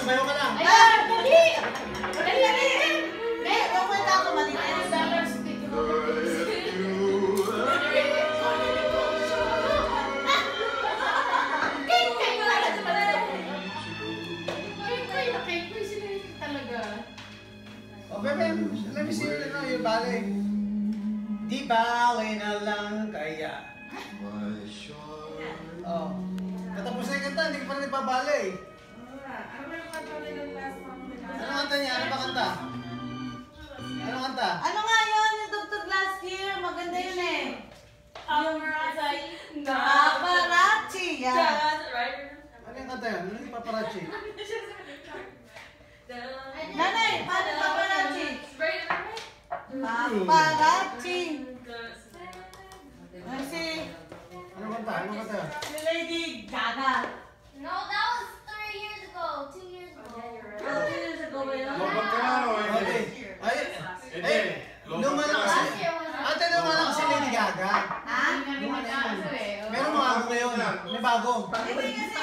sumayo ka lang. Ayan, dali! Dali, dali! Dali, pupunta ako, malinis. $1 dito. Kay sila talaga. Oh, bebe, let me see yung ballet. Di ballet na lang kaya. Oh. Katapos na yung kanta, hindi ka pa rin nagbabalay. Ano kanta niya? Ano ba kanta? Ano kanta? Ano nga yun? Yung Dr. Last Year. Maganda yun eh. Paparazzi. Yeah. Ano yung kanta yun? Ano yung paparazzi? Nanay, paano paparazzi? Paparazzi. Si Ano kanta? Ano kanta? Lady Gaga. No, that was 3 years ago. 2 years ago. 2 years ago ba yun? Okay. Ay, lumala kasi. Ate, lumala kasi Lady Gaga. Ha? Lumala yun. Meron mga bago ngayon. May bago. Hindi kasi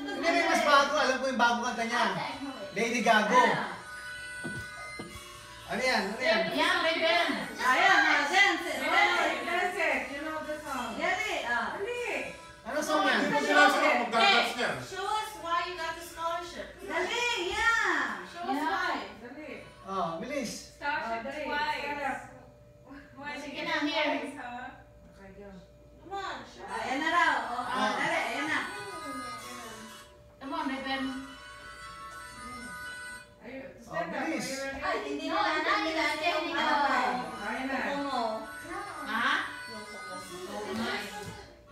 Hindi, may mas bago. Alam ko yung bago kanta niya. Lady Gaga. Ano yan? Ano yan? Yan, may Ben. Ayan, dance. Ano song yan? Show us why you got the scholarship. Dali, yeah. Show us why. Oh, bilis. Scholarship twice. Sige na, here. Come on, show us. Ayan na raw. Dali, ayan na. Come on, may Ben. Oh, bilis. Ay, hindi No, na not natin even nilagay yung standing ano. up. Tungo. No. Ha? No.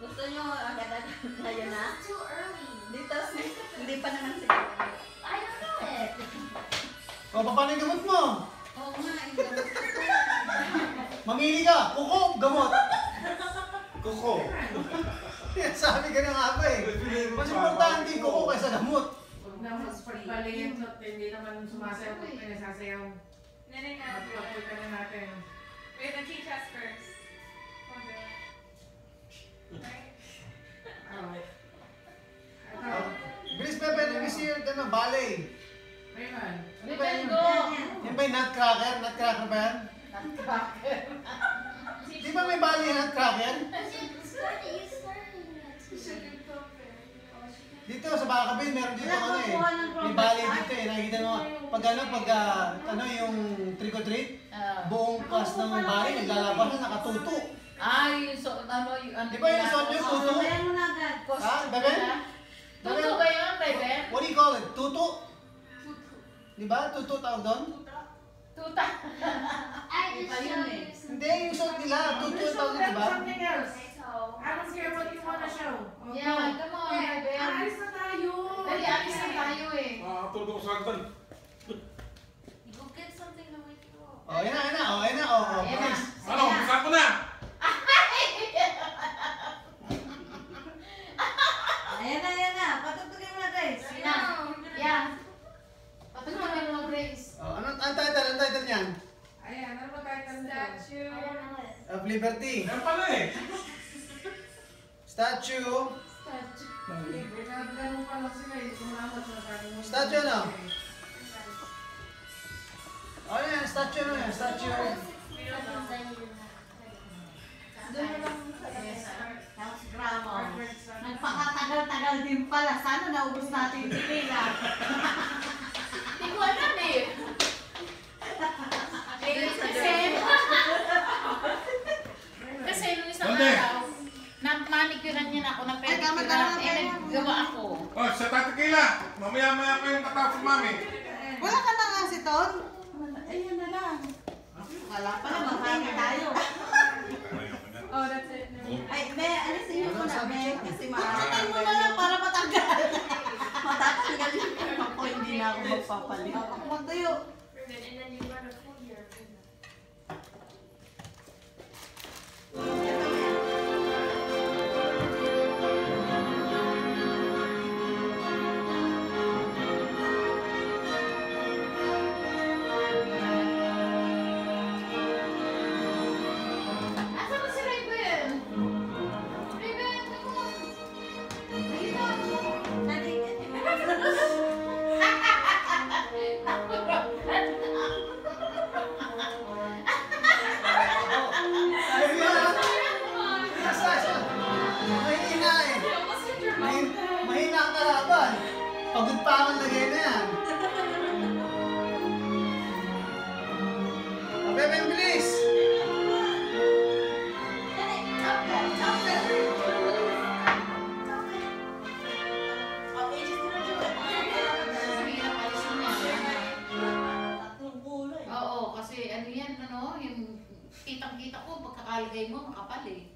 Gusto nyo agad-agad na yun na? It's too early. Dito, hindi pa naman siguro. I don't know it. O, paano yung gamot mo? Oo nga, yung gamot ko. Mamili ka. Kuko, gamot. Kuko. Sabi ka na nga ba eh. Mas importante yung kuko kaysa gamot. Huwag na mas pagpalingin at hindi naman sumasayaw kung pinasasayaw. Nene na. Pagpapunta na natin. We're gonna teach us first. Right? Oh. Oh, bilis Pepe, let me see your ano, ballet. Mayroon. Ano ba yun? Yan ba yung nutcracker? Nutcracker ba yan? Di ba may ballet yung nutcracker? You started it. Dito sa Bacabin, meron dito ano eh. May ballet dito eh. Nakikita mo, pag yung trick or treat, buong class ng ballet, naglalabas na nakatuto. Ay, so, ano, yung... Di ba yung suot nyo, tuto? Ayan mo na agad. Ha, Bebe? Tuto ba yun, Bebe? What do you call it? Tuto? Di ba? Tuto tawag doon? Tuta. I just Iba yun showed eh. you some. Hindi, yung suot nila. Tuto tawag doon, di ba? Something else. So, I don't care what you wanna show. Yeah, come on, Bebe. Alis na tayo. Dali, alis na tayo eh. Tulog ako sa hagdan. go get something to wake you up. Oh, yan na, yan na. Oh, yan na. Oh, Ayan na. bilis. Ano? Bisa ko na! Ayan na. Patutugin mo na, Grace. No. Yeah. Patutugin mo, Grace. Oh, ano title? Ano title niyan? Ayan, ano ba tayo tanong? Statue. I don't know it. Of Liberty. Yan pala eh. Statue. Ganun pa lang sila. Kumamot sa sabi mo. Statue ano? Oh, yan. Statue ano yan? Statue. Seconds I need to Doon na lang sa tapos grammar. Nagpakatagal-tagal din pala. Sana naubos natin yung pila. Hindi ko alam eh. Kasi nung isang Onde? araw, na-manicurean niya na ako, na-pedicure, naggawa ako. Oh, sa tatikila. Mamaya-maya pa yung tatapos mami. Wala ka na nga si Ton? Ayun na lang. Wala pa na, maghagi tayo. Oh, that's it. Ay, Be, alisin niyo muna, Be. Kasi matatay mo na lang para matanggal. Matatanggal yung ako, hindi na ako magpapalit. Ako magtayo. And then you run a full year. Asa ba si Raven? Raven, come on. Ayun na. Dali. Pagod pa akong lagay na yan. Bebe, bilis! Oh, Aegis didn't do it. Mahirap alisin yan. Tatlong kulay. Oo, kasi ano yan, ano, yung kitang-kita ko, pagkakalagay mo, makapal eh.